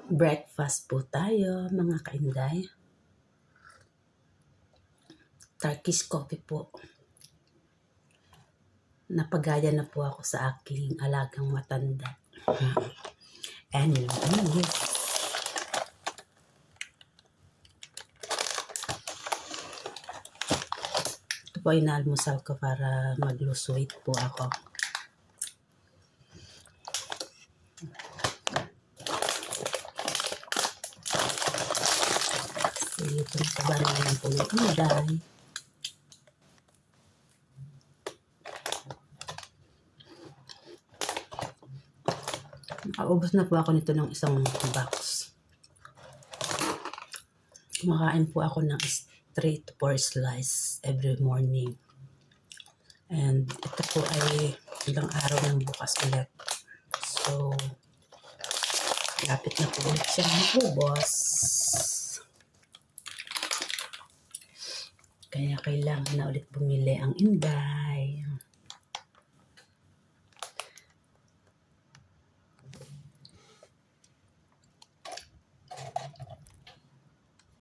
Breakfast po tayo, mga kainday. Turkish coffee po. Napagaya na po ako sa aking alagang matanda. Anyways. Ito po ay inaalmusal ko para mag-lose weight po ako. Ito sa banay ng po yung inday. Nakaubos na po ako nito ng isang box. Kumakain po ako ng 3 to 4 slice every morning. And ito po ay ilang araw ng bukas ulit. So, lapit na po ulit siya maubos. Kaya kailangan na ulit bumili ang inday.